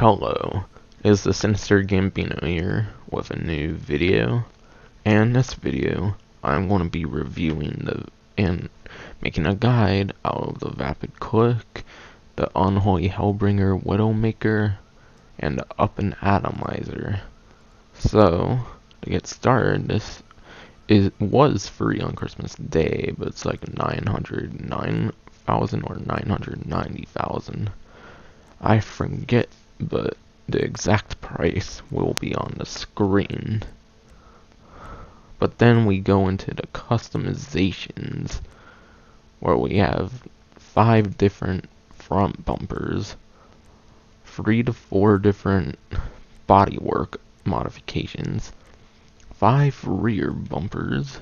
Hello, is the Sinister Gambino here with a new video, and in this video I'm going to be reviewing and making a guide out of the Vapid Clique, the Unholy Hellbringer Widowmaker, and the Up-n-Atomizer. So, to get started, this was free on Christmas Day, but it's like 909,000 or 990,000. I forget, but the exact price will be on the screen. But then we go into the customizations, where we have 5 different front bumpers, 3 to 4 different bodywork modifications, 5 rear bumpers,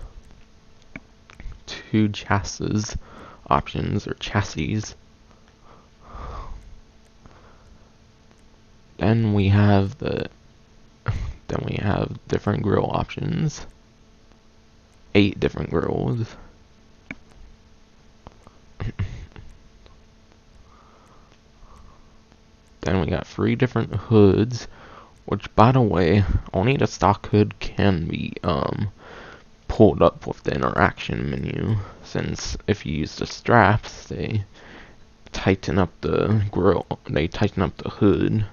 2 chassis options or chassis. Then we have different grill options. 8 different grills. Then we got 3 different hoods, which, by the way, only the stock hood can be pulled up with the interaction menu, since if you use the straps, they tighten up the grill, they tighten up the hood.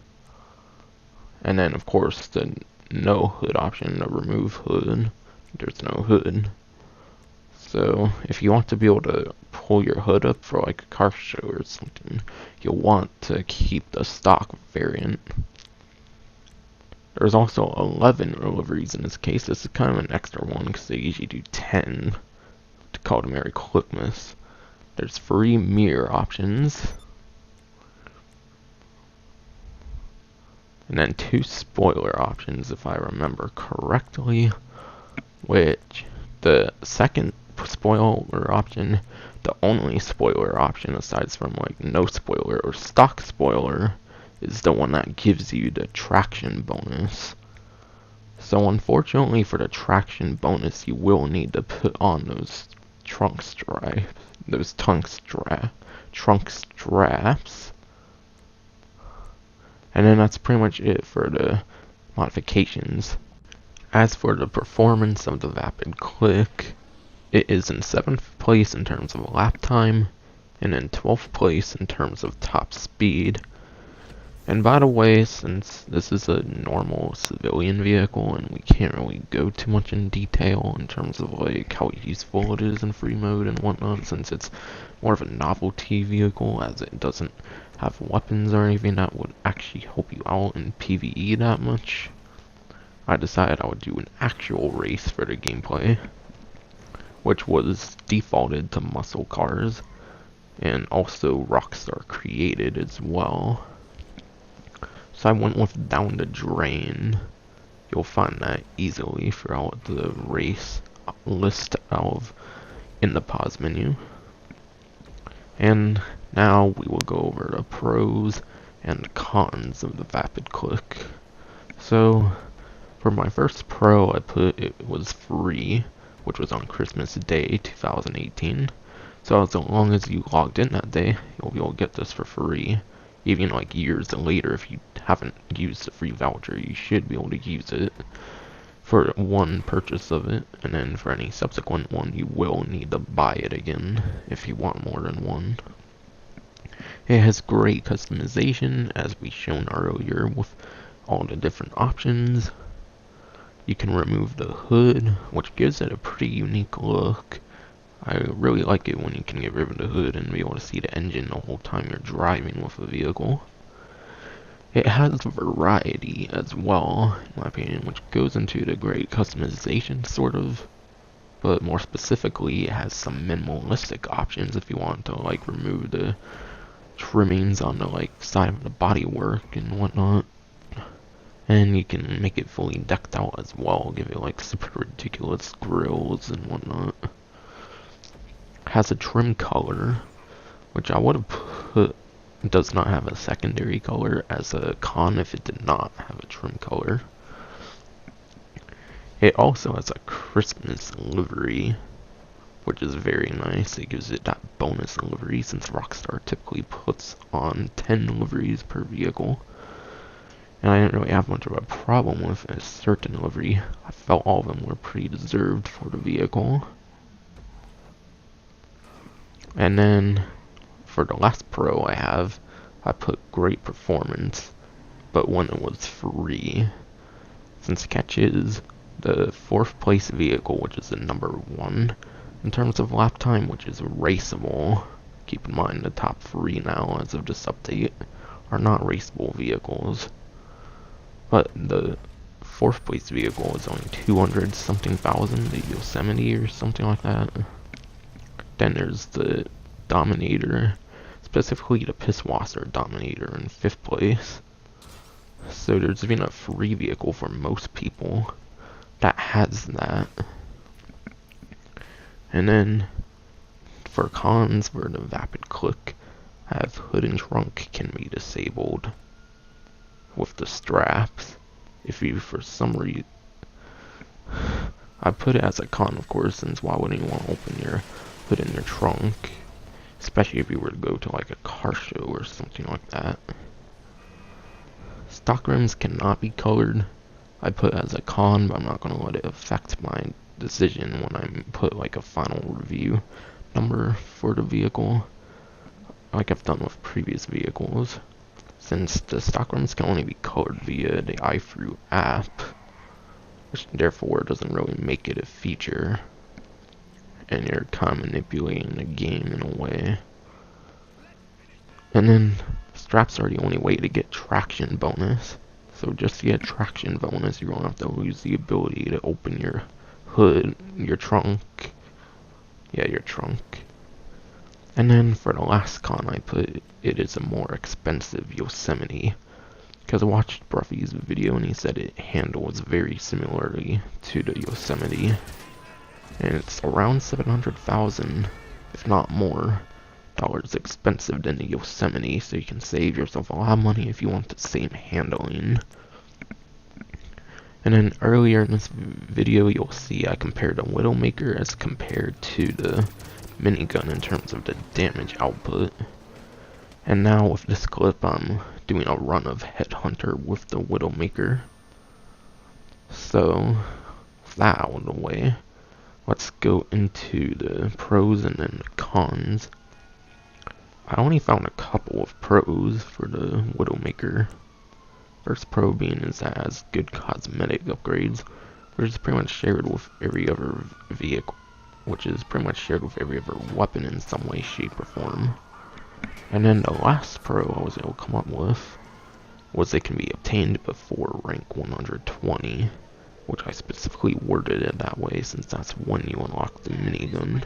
And then, of course, the no hood option, the remove hood, there's no hood. So, if you want to be able to pull your hood up for like a car show or something, you'll want to keep the stock variant. There's also 11 deliveries in this case. This is kind of an extra one because they usually do 10 to call it Merry Clickmas. There's 3 mirror options. And then 2 spoiler options, if I remember correctly, which the second spoiler option, the only spoiler option aside from like no spoiler or stock spoiler, is the one that gives you the traction bonus. So unfortunately for the traction bonus, you will need to put on those trunk straps. And then that's pretty much it for the modifications. As for the performance of the Vapid Clique, it is in 7th place in terms of lap time, and in 12th place in terms of top speed. And by the way, since this is a normal civilian vehicle and we can't really go too much in detail in terms of like how useful it is in free mode and whatnot, since it's more of a novelty vehicle as it doesn't have weapons or anything that would actually help you out in PvE that much, I decided I would do an actual race for the gameplay, which was defaulted to muscle cars, and also Rockstar created as well. So I went with Down the Drain. You'll find that easily throughout the race list in the pause menu. And now we will go over the pros and cons of the Vapid Clique. So, for my first pro, I put it was free, which was on Christmas Day 2018. So as long as you logged in that day, you'll be able to get this for free. Even like years later, if you haven't used the free voucher, you should be able to use it for one purchase of it, and then for any subsequent one, you will need to buy it again if you want more than one. It has great customization, as we shown earlier, with all the different options. You can remove the hood, which gives it a pretty unique look. I really like it when you can get rid of the hood and be able to see the engine the whole time you're driving with a vehicle. It has variety as well, in my opinion, which goes into the great customization, sort of. But more specifically, it has some minimalistic options if you want to like remove the trimmings on the like side of the bodywork and whatnot. And you can make it fully decked out as well, give it like super ridiculous grills and whatnot. Has a trim color, which I would have put does not have a secondary color as a con if it did not have a trim color. It also has a Christmas livery, which is very nice. It gives it that bonus livery since Rockstar typically puts on 10 liveries per vehicle. and I didn't really have much of a problem with a certain livery. I felt all of them were pretty deserved for the vehicle. And then for the last pro I put great performance, but when it was free. Since catch is the 4th place vehicle, which is the number 1 in terms of lap time, which is raceable. Keep in mind the top 3 now as of this update are not raceable vehicles. But the 4th place vehicle is only 200 something thousand, the Yosemite or something like that. Then there's the Dominator, specifically the Pisswasser Dominator in 5th place. So there's even a free vehicle for most people that has that. And then for cons, for the Vapid Clique, have hood and trunk can be disabled with the straps. If you, for some reason, I put it as a con, of course, since why wouldn't you want to open your hood and your trunk? Especially if you were to go to like a car show or something like that. Stock rims cannot be colored. I put it as a con, but I'm not going to let it affect my decision when I put like a final review number for the vehicle, like I've done with previous vehicles. Since the stock rims can only be colored via the iFruit app, which therefore doesn't really make it a feature, and you're kind of manipulating the game in a way. And then straps are the only way to get traction bonus. So just to get traction bonus, you're going to have to lose the ability to open your hood, your trunk. Yeah, your trunk. And then for the last con, I put it is a more expensive Yosemite. Because I watched Bruffy's video and he said it handles very similarly to the Yosemite. And it's around 700,000, if not more, dollars expensive than the Yosemite, so you can save yourself a lot of money if you want the same handling. And then earlier in this video, you'll see I compared the Widowmaker as compared to the minigun in terms of the damage output. And now with this clip, I'm doing a run of Headhunter with the Widowmaker. So, with that out of the way, let's go into the pros and then the cons. I only found a couple of pros for the Widowmaker. First pro being is that it has good cosmetic upgrades, which is pretty much shared with every other vehicle, which is pretty much shared with every other weapon in some way, shape, or form. And then the last pro I was able to come up with was it can be obtained before rank 120, which I specifically worded it that way since that's when you unlock the minigun,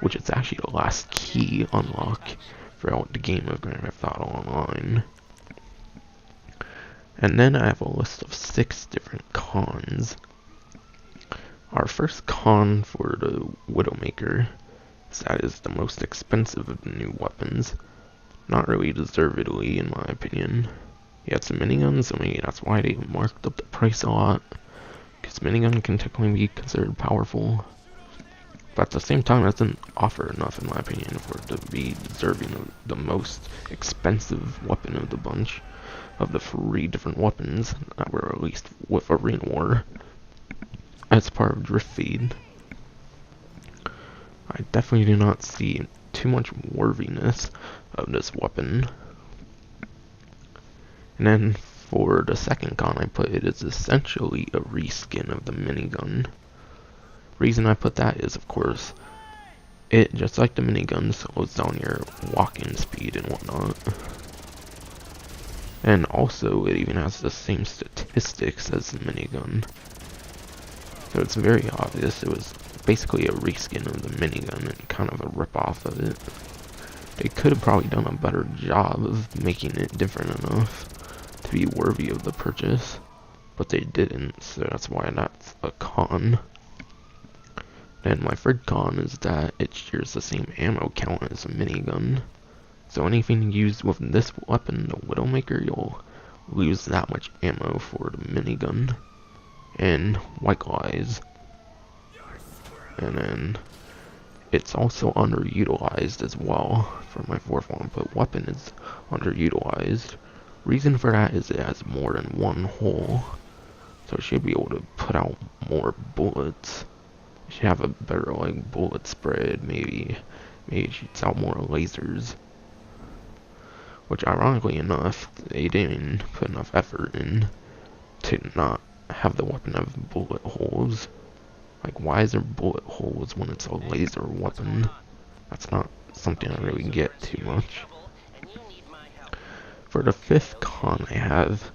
which is actually the last key unlock throughout the game of Grand Theft Auto Online. And then I have a list of 6 different cons. Our first con for the Widowmaker is that it is the most expensive of the new weapons. Not really deservedly, in my opinion. Yeah, it's a minigun, so maybe that's why they marked up the price a lot. Because minigun can technically be considered powerful. But at the same time, that doesn't offer enough, in my opinion, for it to be deserving of the most expensive weapon of the bunch. Of the 3 different weapons that were released with Arena War as part of Drift Feed. I definitely do not see too much worthiness of this weapon. And then for the second con, I put it is essentially a reskin of the minigun. Reason I put that is, of course, it, just like the minigun, slows down your walking speed and whatnot. And also, it even has the same statistics as the minigun. So it's very obvious it was basically a reskin of the minigun and kind of a rip-off of it. They could have probably done a better job of making it different enough to be worthy of the purchase, but they didn't, so that's why that's a con. And my third con is that it shares the same ammo count as a minigun. So anything used with this weapon, the Widowmaker, you'll lose that much ammo for the minigun. And likewise. And then it's also underutilized as well. For my fourth one, but weapon is underutilized. Reason for that is it has more than one hole, so it should be able to put out more bullets. It should have a better like bullet spread, maybe it shoots out more lasers. Which ironically enough, they didn't put enough effort in to not have the weapon have bullet holes. Like, why is there bullet holes when it's a laser weapon? That's not something I really get too much. For the fifth con I have,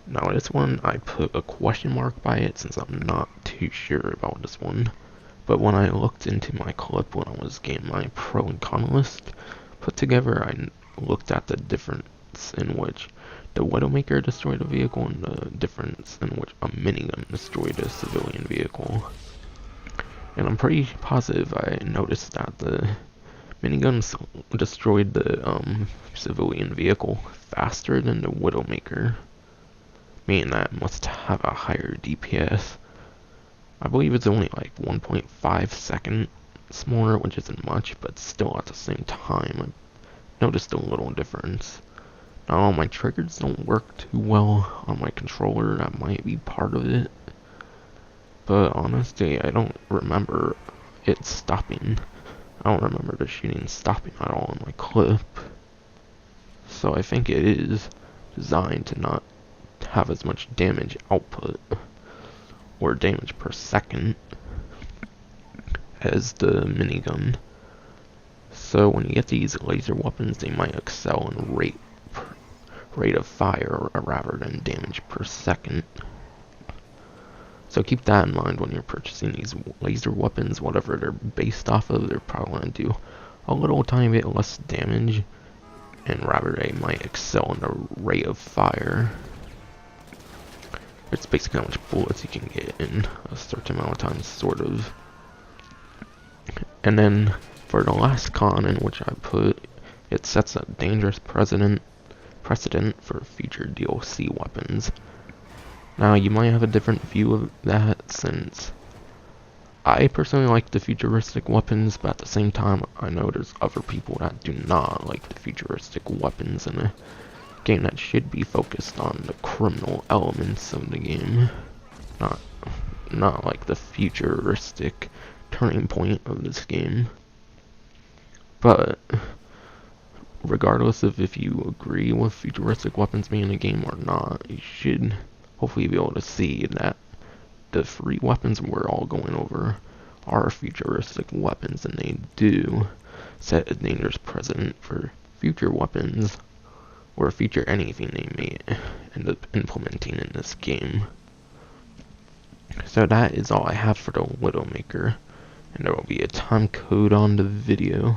now this one I put a question mark by it since I'm not too sure about this one. But when I looked into my clip when I was getting my pro and con list put together, I looked at the difference in which the Widowmaker destroyed a vehicle and the difference in which a minigun destroyed a civilian vehicle. And I'm pretty positive I noticed that the miniguns destroyed the civilian vehicle faster than the Widowmaker, meaning that it must have a higher DPS. I believe it's only like 1.5 seconds more, which isn't much, but still at the same time I noticed a little difference. Not all my triggers don't work too well on my controller, that might be part of it. But honestly, I don't remember it stopping. I don't remember the shooting stopping at all in my clip. So I think it is designed to not have as much damage output or damage per second as the minigun. So when you get these laser weapons, they might excel in rate of fire rather than damage per second. So keep that in mind when you're purchasing these laser weapons. Whatever they're based off of, they're probably going to do a little tiny bit less damage, and rather they might excel in the rate of fire. It's basically how much bullets you can get in a certain amount of time, sort of. And then for the last con in which I put, it sets a dangerous precedent for future DLC weapons. Now, you might have a different view of that, since I personally like the futuristic weapons, but at the same time, I know there's other people that do not like the futuristic weapons in a game that should be focused on the criminal elements of the game, not like the futuristic turning point of this game. But regardless of if you agree with futuristic weapons being in a game or not, you should hopefully be able to see that the three weapons we're all going over are futuristic weapons, and they do set a dangerous precedent for future weapons or future anything they may end up implementing in this game. So that is all I have for the Widowmaker, and there will be a time code on the video.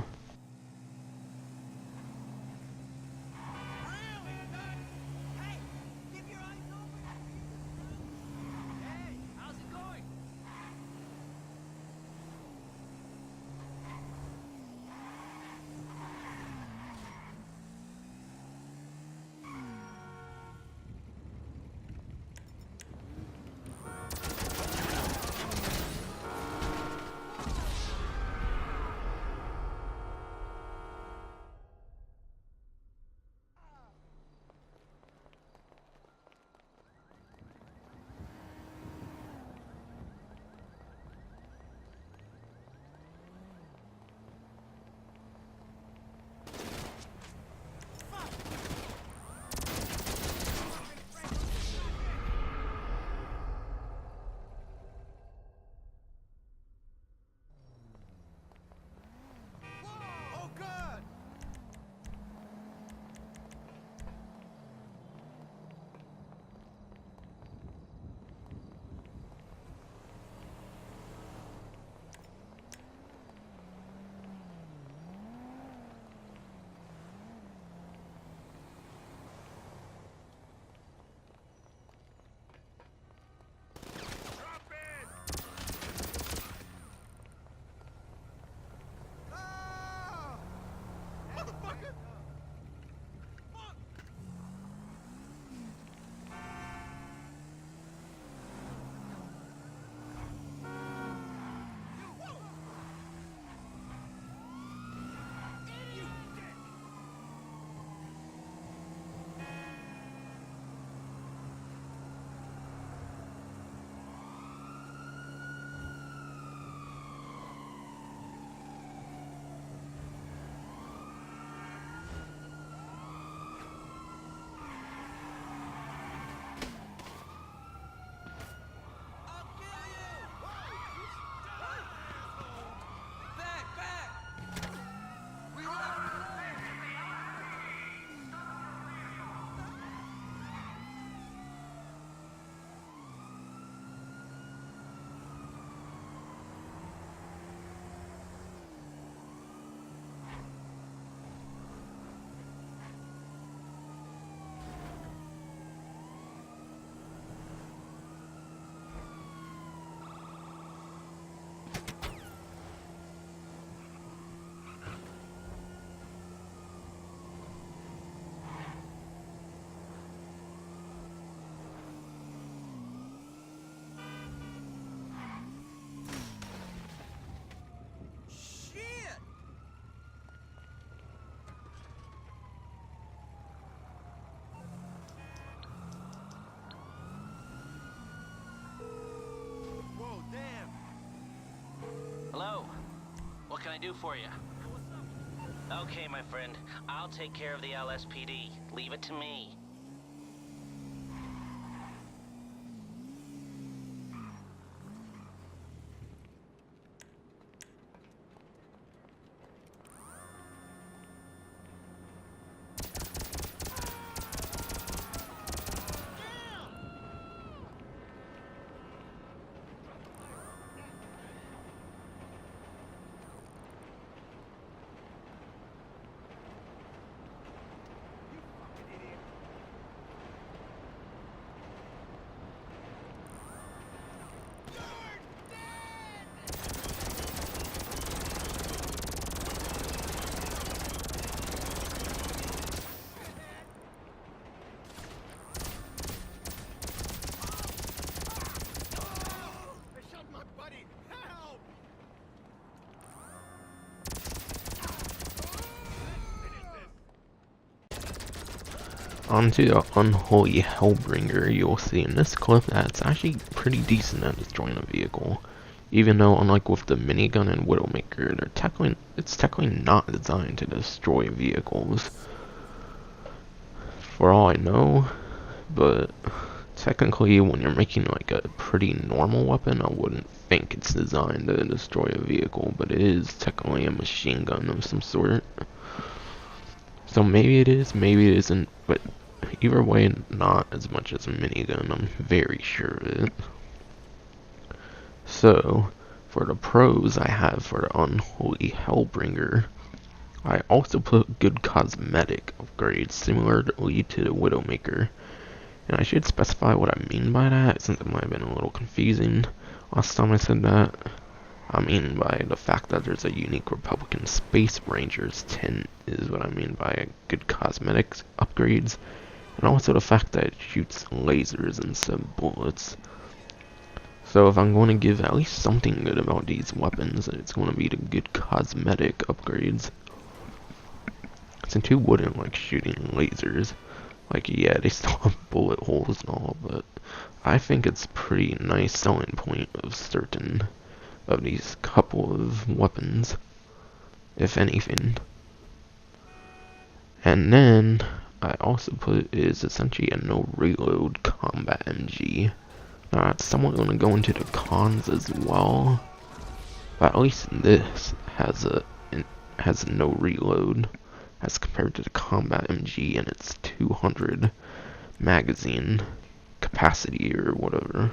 I do for you? Okay, my friend. I'll take care of the LSPD. Leave it to me. Onto the Unholy Hellbringer, you'll see in this clip that it's actually pretty decent at destroying a vehicle. Even though, unlike with the minigun and Widowmaker, it's technically not designed to destroy vehicles. For all I know, but technically when you're making like a pretty normal weapon, I wouldn't think it's designed to destroy a vehicle, but it is technically a machine gun of some sort. So maybe it is, maybe it isn't, but either way, not as much as a minigun, I'm very sure of it. So, for the pros I have for the Unholy Hellbringer, I also put good cosmetic upgrades similarly to the Widowmaker. And I should specify what I mean by that, since it might have been a little confusing last time I said that. I mean by the fact that there's a unique Republican Space Rangers tint is what I mean by good cosmetics upgrades, and also the fact that it shoots lasers instead of bullets. So if I'm going to give at least something good about these weapons, it's going to be the good cosmetic upgrades. Since who wouldn't like shooting lasers? Like, yeah, they still have bullet holes and all, but I think it's a pretty nice selling point of certain of these couple of weapons, if anything. And then I also put is essentially a no reload combat MG. Now that's somewhat going to go into the cons as well, but at least this has a no reload as compared to the combat MG and its 200 magazine capacity or whatever.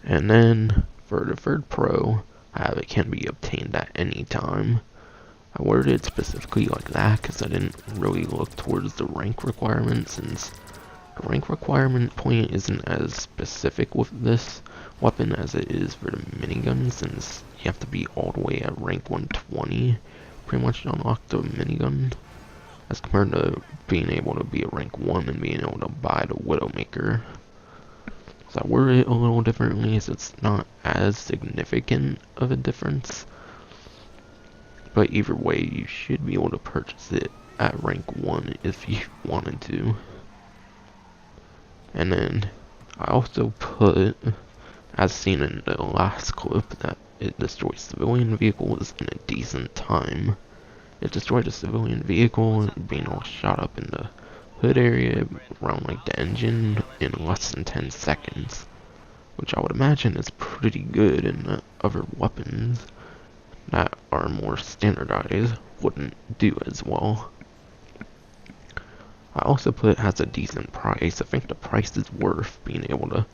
And then for the third pro, I have it can be obtained at any time. I worded it specifically like that because I didn't really look towards the rank requirement, since the rank requirement point isn't as specific with this weapon as it is for the minigun, since you have to be all the way at rank 120 pretty much to unlock the minigun, as compared to being able to be a rank 1 and being able to buy the Widowmaker. So I worded it a little differently, so it's not as significant of a difference. But either way, you should be able to purchase it at rank 1 if you wanted to. And then I also put, as seen in the last clip, that it destroys civilian vehicles in a decent time. It destroyed a civilian vehicle being all shot up in the hood area around like the engine in less than 10 seconds, which I would imagine is pretty good, and that other weapons that are more standardized wouldn't do as well. I also put it has a decent price. I think the price is worth being able to,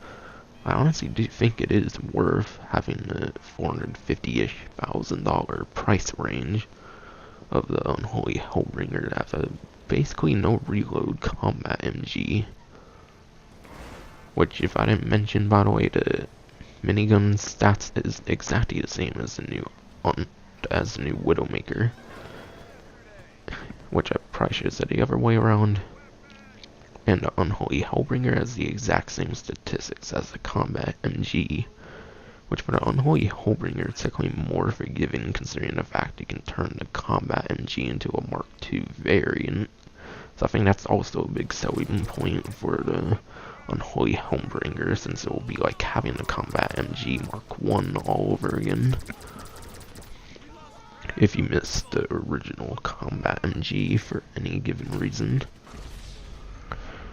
I honestly do think it is worth having the $450-ish thousand price range of the Unholy Hellbringer to have a basically no reload combat MG. Which, if I didn't mention, by the way, the minigun stats is exactly the same as the new Widowmaker, which I probably should have said the other way around. And the Unholy Hellbringer has the exact same statistics as the combat MG, which for the Unholy Hellbringer is technically more forgiving considering the fact you can turn the combat MG into a Mark II variant. So I think that's also a big selling point for the Unholy Hellbringer, since it will be like having the combat MG Mark I all over again. if you missed the original Combat MG for any given reason.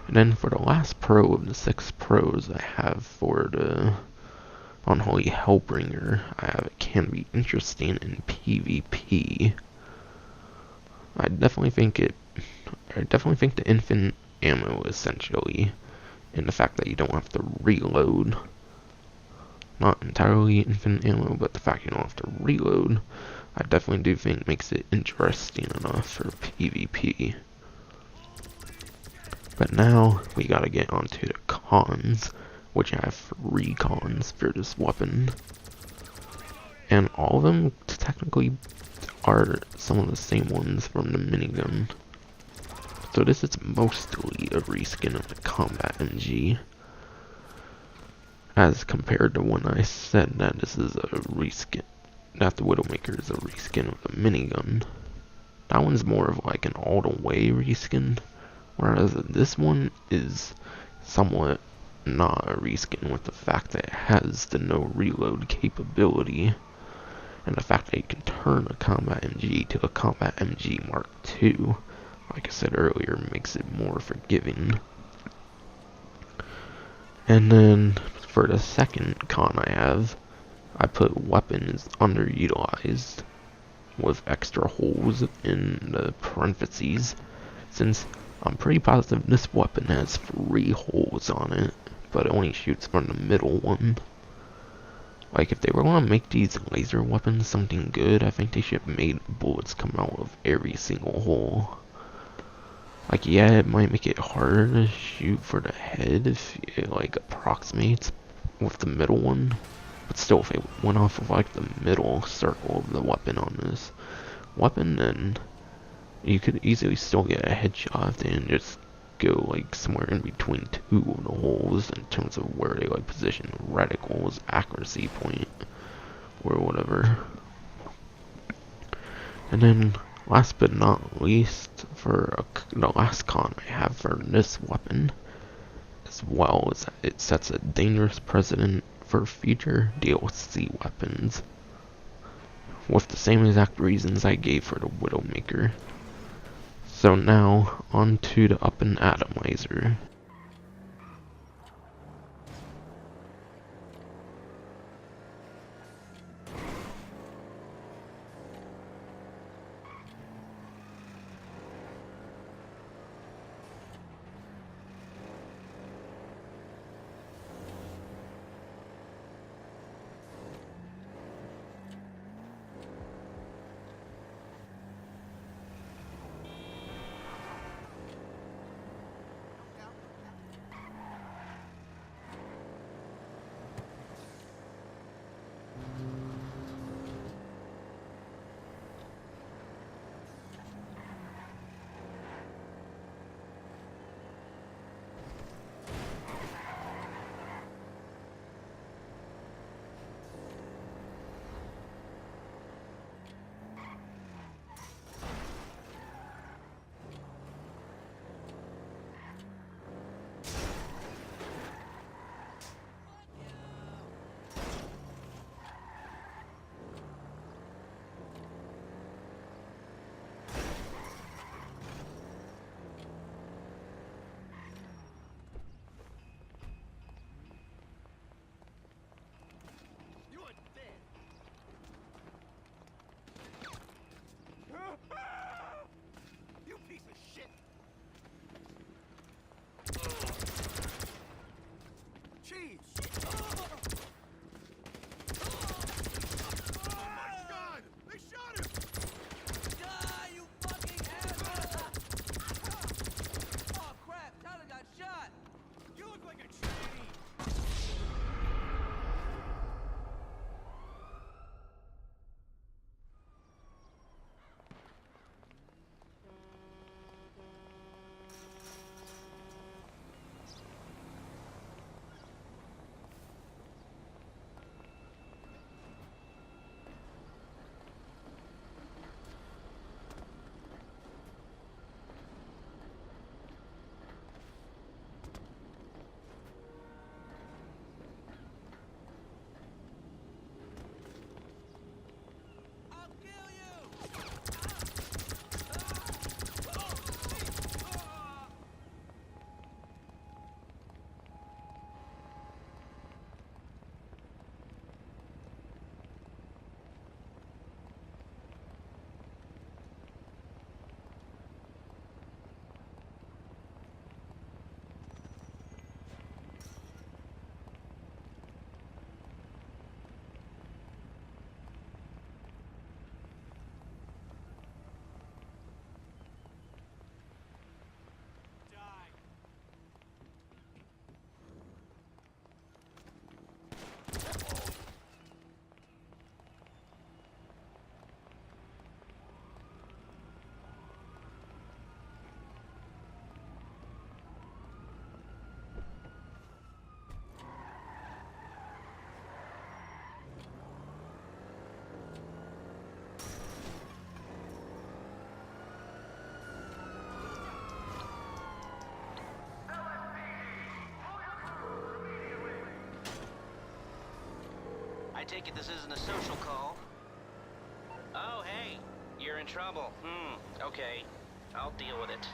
And then for the last pro of the 6 pros I have for the Unholy Hellbringer, I have it can be interesting in PvP. I definitely think the infinite ammo essentially, and the fact that you don't have to reload. Not entirely infinite ammo, but the fact you don't have to reload, I definitely do think makes it interesting enough for PvP. But now we gotta get onto the cons, which I have 3 cons for this weapon. And all of them technically are some of the same ones from the minigun. So this is mostly a reskin of the Combat MG, as compared to when I said that this is a reskin, that the Widowmaker is a reskin of the minigun. That one's more of like an all-the-way reskin, whereas this one is somewhat not a reskin, with the fact that it has the no reload capability, and the fact that you can turn a Combat MG to a Combat MG Mark II, like I said earlier, makes it more forgiving. And then for the second con I put weapons underutilized with extra holes in the parentheses, since I'm pretty positive this weapon has 3 holes on it, but it only shoots from the middle one. Like, if they were going to make these laser weapons something good, I think they should have made bullets come out of every single hole. Like, yeah, it might make it harder to shoot for the head if it, like, approximates with the middle one. But still, if it went off of, like, the middle circle of the weapon on this weapon, then you could easily still get a headshot and just go, like, somewhere in between 2 of the holes in terms of where they, like, position the reticle's accuracy point, or whatever. And then, last but not least, for the last con I have for this weapon, as well, is that it sets a dangerous precedent for future DLC weapons, with the same exact reasons I gave for the Widowmaker. So now, on to the Up-n-Atomizer. take it this isn't a social call. Oh, hey, you're in trouble. Okay. I'll deal with it.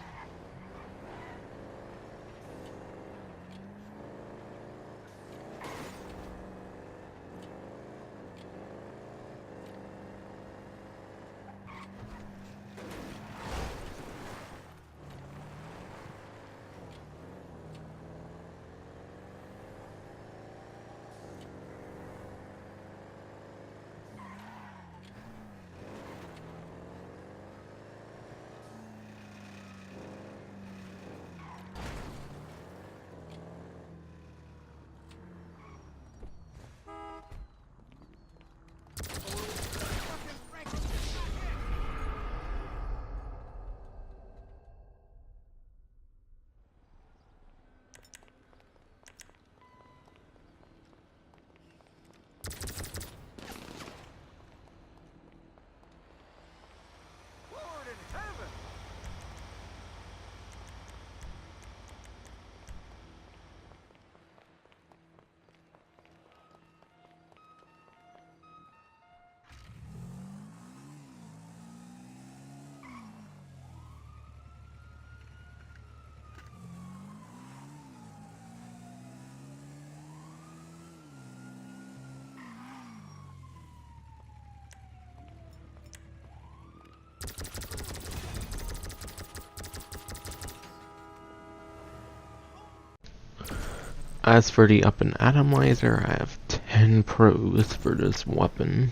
As for the Up-n-Atomizer, I have 10 pros for this weapon,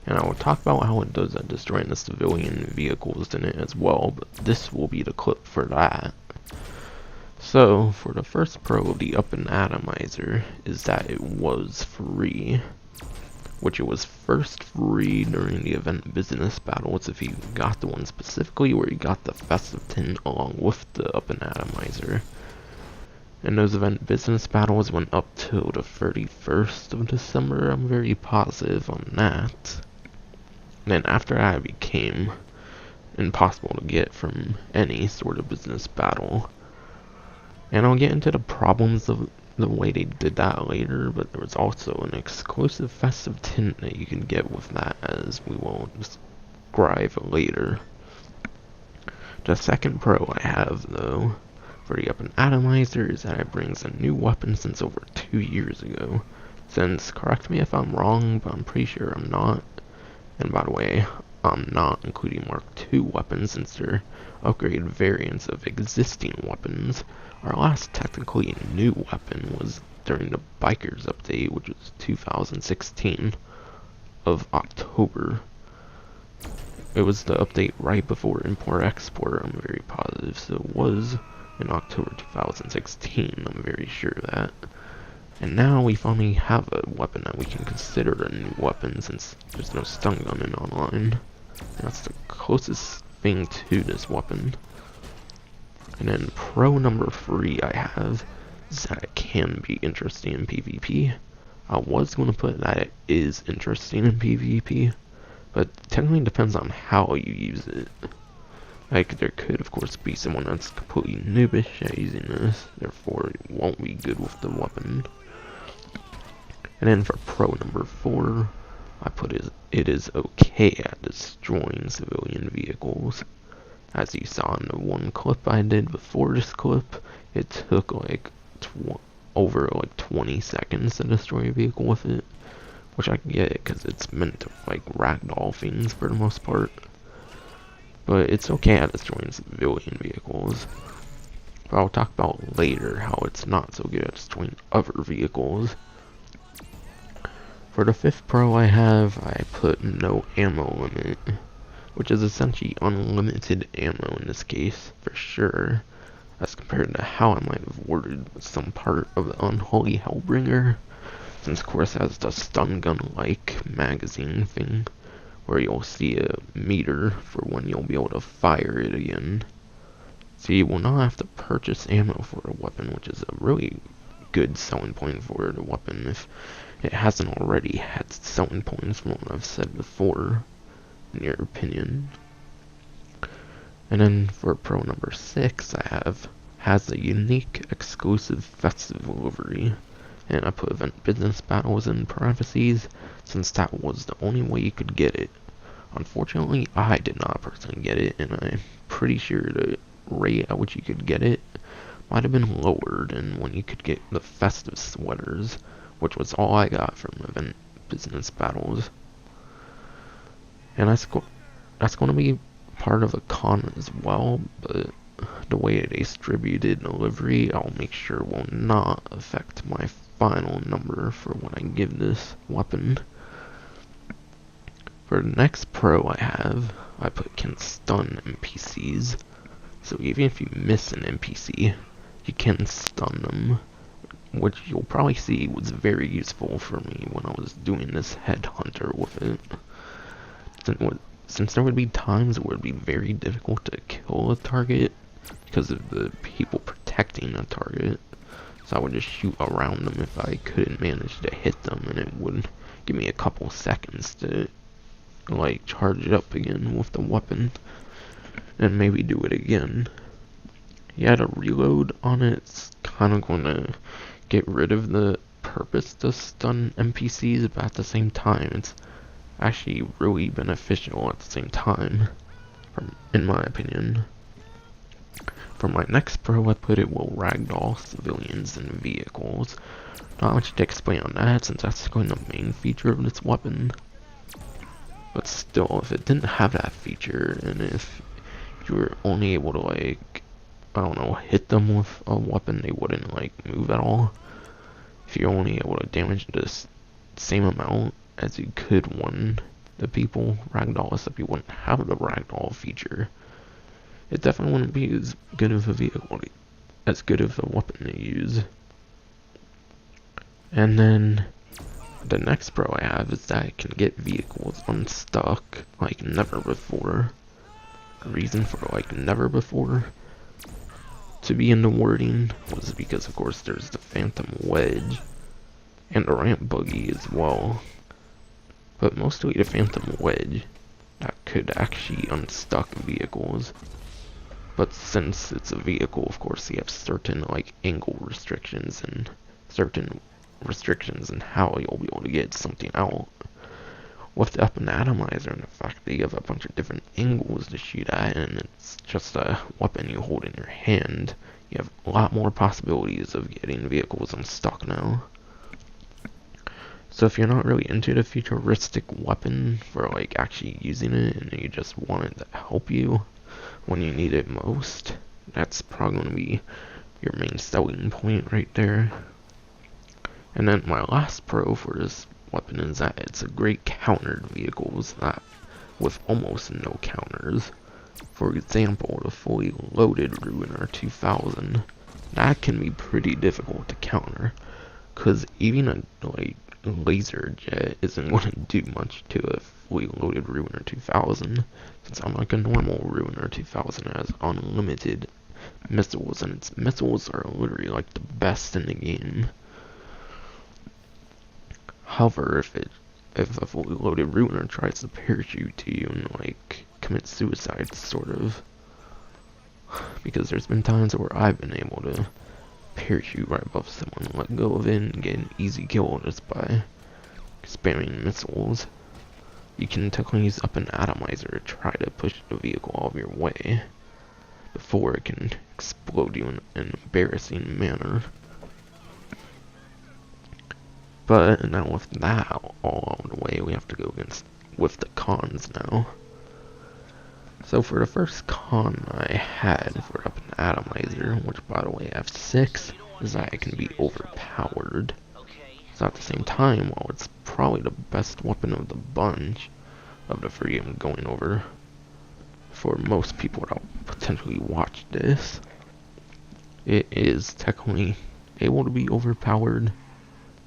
and I will talk about how it does at destroying the civilian vehicles in it as well, but this will be the clip for that. So, for the first pro of the Up-n-Atomizer is that it was free, which it was first free during the event business battles if you got the one specifically where you got the festive tin along with the Up-n-Atomizer. And those event business battles went up till the 31st of December, I'm very positive on that. And then after that it became impossible to get from any sort of business battle. And I'll get into the problems of the way they did that later, but there was also an exclusive festive tint that you can get with that, as we will describe later. The second pro I have, though, for the Up-n-Atomizer is that it brings a new weapon since over 2 years ago. Since, correct me if I'm wrong, but I'm pretty sure I'm not. And by the way, I'm not including Mark II weapons since they're upgraded variants of existing weapons. Our last technically new weapon was during the Bikers update, which was 2016 of October. It was the update right before Import-Export, I'm very positive, so it was in October 2016, I'm very sure of that. And now we finally have a weapon that we can consider a new weapon since there's no stun gun in online. And that's the closest thing to this weapon. And then pro number 3 I have is that it can be interesting in PvP. I was going to put that it is interesting in PvP, but it technically depends on how you use it. Like, there could of course be someone that's completely noobish at using this, therefore it won't be good with the weapon. And then for pro number 4, I put it is okay at destroying civilian vehicles. As you saw in the one clip I did before this clip, it took like over 20 seconds to destroy a vehicle with it, which I can get it because it's meant to like ragdoll things for the most part. But it's okay at destroying civilian vehicles. But I'll talk about later how it's not so good at destroying other vehicles. For the 5th pro I put no ammo limit, which is essentially unlimited ammo in this case, for sure, as compared to how I might have worded some part of the Unholy Hellbringer, since of course it has the stun gun-like magazine thing, where you'll see a meter for when you'll be able to fire it again. So you will not have to purchase ammo for a weapon, which is a really good selling point for the weapon if it hasn't already had selling points from what I've said before, in your opinion. And then for pro number 6 has a unique exclusive festive livery. and I put event business battles in parentheses since that was the only way you could get it. Unfortunately, I did not personally get it, and I'm pretty sure the rate at which you could get it might have been lower than when you could get the festive sweaters, which was all I got from event business battles. And that's going to be part of a con as well, but the way they distributed delivery, I'll make sure will not affect my final number for when I give this weapon. For the next pro I have, I put can stun NPCs. So even if you miss an NPC, you can stun them, which you'll probably see was very useful for me when I was doing this headhunter with it. Since there would be times where it would be very difficult to kill a target because of the people protecting a target, so I would just shoot around them if I couldn't manage to hit them, and it would give me a couple seconds to like charge it up again with the weapon and maybe do it again. Yeah, the reload on it's kind of going to get rid of the purpose to stun NPCs, but at the same time it's actually really beneficial at the same time, in my opinion. For my next pro, I put it will ragdoll civilians and vehicles. Not much to explain on that since that's going to be the main feature of this weapon. But still, if it didn't have that feature, and if you were only able to, like, I don't know, hit them with a weapon, they wouldn't, like, move at all. If you're only able to damage this same amount as you could when the people ragdoll, except you wouldn't have the ragdoll feature, it definitely wouldn't be as good of a vehicle, as good of a weapon to use. And then the next pro I have is that I can get vehicles unstuck like never before. The reason for like never before to be in the wording was because of course there's the Phantom Wedge and the ramp buggy as well. But mostly the Phantom Wedge that could actually unstuck vehicles. But since it's a vehicle, of course, you have certain like angle restrictions and certain restrictions in how you'll be able to get something out. With the Up-n-Atomizer and the fact that you have a bunch of different angles to shoot at, and it's just a weapon you hold in your hand, you have a lot more possibilities of getting vehicles unstuck now. So if you're not really into the futuristic weapon for like actually using it, and you just want it to help you when you need it most, that's probably going to be your main selling point right there. And then my last pro for this weapon is that it's a great countered vehicles that with almost no counters. For example, the fully loaded Ruiner 2000, that can be pretty difficult to counter, cause even a like laser jet isn't going to do much to a fully loaded Ruiner 2000, since unlike a normal Ruiner 2000 has unlimited missiles, and its missiles are literally like the best in the game. However, if a fully loaded Ruiner tries to parachute to you and like commit suicide, sort of, because there's been times where I've been able to parachute right above someone and let go of it and get an easy kill just by spamming missiles. You can technically use Up-n-Atomizer to try to push the vehicle out of your way before it can explode you in an embarrassing manner. But now with that all out of the way, we have to go with the cons now. So for the first con I had for Up-n-Atomizer, which by the way I have 6, is that it can be overpowered. So at the same time, while it's probably the best weapon of the bunch of the 3 I'm going over, for most people that potentially watch this, it is technically able to be overpowered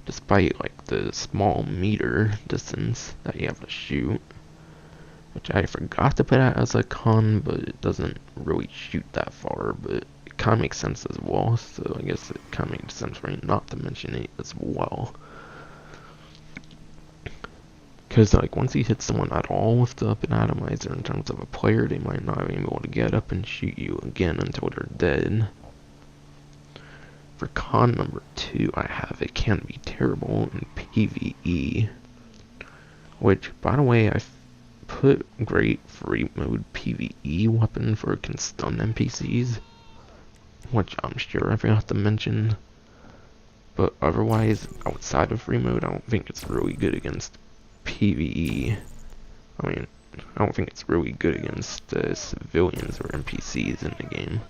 despite like the small meter distance that you have to shoot, which I forgot to put out as a con, but it doesn't really shoot that far, but it kind of makes sense as well, so I guess it kind of makes sense for me not to mention it as well. Because like once you hit someone at all with the Up-n-Atomizer in terms of a player, they might not be able to get up and shoot you again until they're dead. for con number 2, I have it can be terrible in PvE. Which, by the way, I put great free mode PvE weapon for can stun NPCs, which I'm sure I forgot to mention. But otherwise, outside of free mode, I don't think it's really good against PvE. I mean, I don't think it's really good against civilians or NPCs in the game.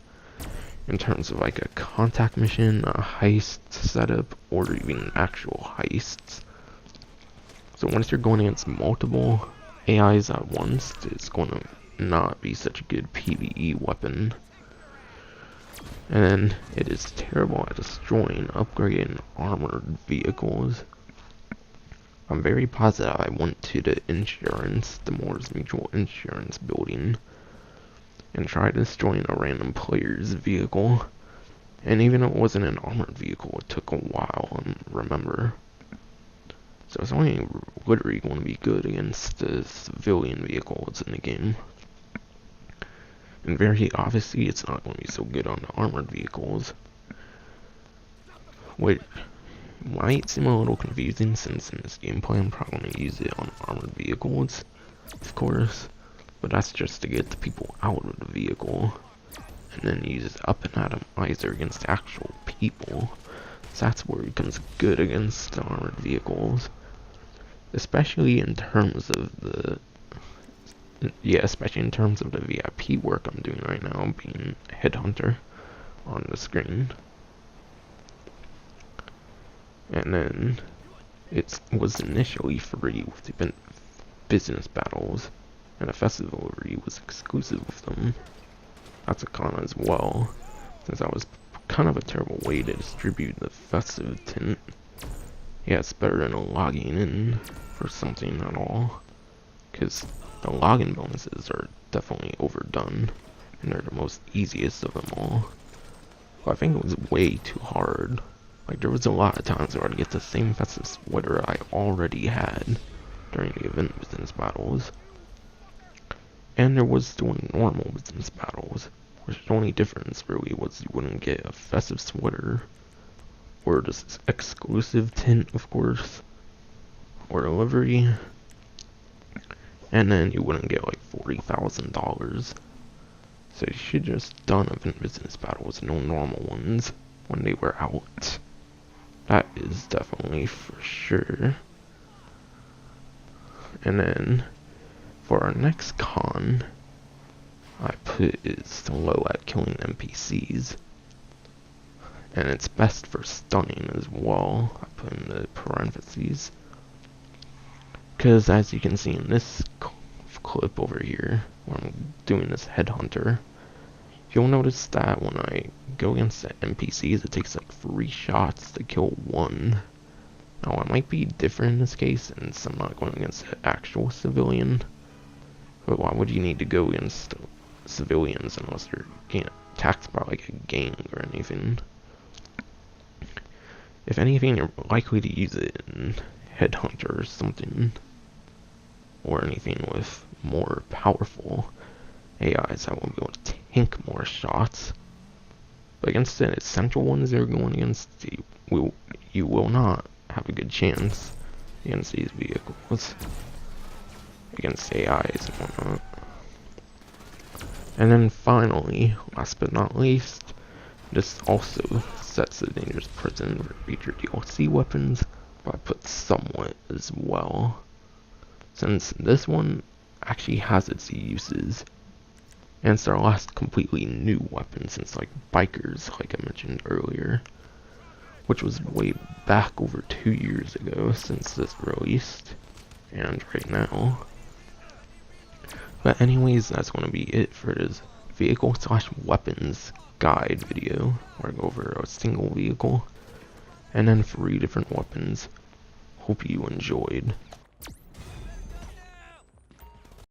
In terms of like a contact mission, a heist setup, or even actual heists. So once you're going against multiple AIs at once, it's going to not be such a good PvE weapon. And then it is terrible at destroying, upgrading armored vehicles. I'm very positive I went to the insurance, the Moore's Mutual Insurance building, and tried destroying a random player's vehicle. And even if it wasn't an armored vehicle, it took a while, remember. So it's only literally going to be good against the civilian vehicles in the game. And very obviously it's not going to be so good on the armored vehicles. Which might seem a little confusing since in this gameplay I'm probably going to use it on armored vehicles, of course. But that's just to get the people out of the vehicle. And then use Up-n-Atomizer against actual people. So that's where it becomes good against the armored vehicles. Especially in terms of the VIP work I'm doing right now, being Headhunter on the screen. And then it was initially free with the business battles, and a festival was exclusive with them. That's a con as well, since that was kind of a terrible way to distribute the festive tint. Yeah, it's better than logging in for something at all, because the login bonuses are definitely overdone, and they're the most easiest of them all. But I think it was way too hard. Like, there was a lot of times where I'd get the same festive sweater I already had during the event business battles. And there was still normal business battles, which the only difference really was you wouldn't get a festive sweater, or this exclusive tint, of course, or a livery, and then you wouldn't get like $40,000. So you should just done event business battles, no normal ones, when they were out. That is definitely for sure. And then for our next con, I put is low at killing NPCs, and it's best for stunning as well. I put in the parentheses, because as you can see in this clip over here, where I'm doing this Headhunter, you'll notice that when I go against the NPCs, it takes like 3 shots to kill one. Now, it might be different in this case, since I'm not going against an actual civilian. But why would you need to go against civilians unless you're getting attacked by like a gang or anything? If anything, you're likely to use it in Headhunter or something. Or anything with more powerful AIs that won't be able to tank more shots. But against the essential ones they're going against, you will not have a good chance against these vehicles, against AIs and whatnot. And then finally, last but not least, this also sets the dangerous prison for future DLC weapons, but I put somewhat as well, since this one actually has its uses. And it's our last completely new weapon since like bikers, like I mentioned earlier, which was way back over 2 years ago since this released, and right now. But anyways, that's going to be it for this vehicle/weapons guide video, where I go over a single vehicle, and then 3 different weapons. Hope you enjoyed.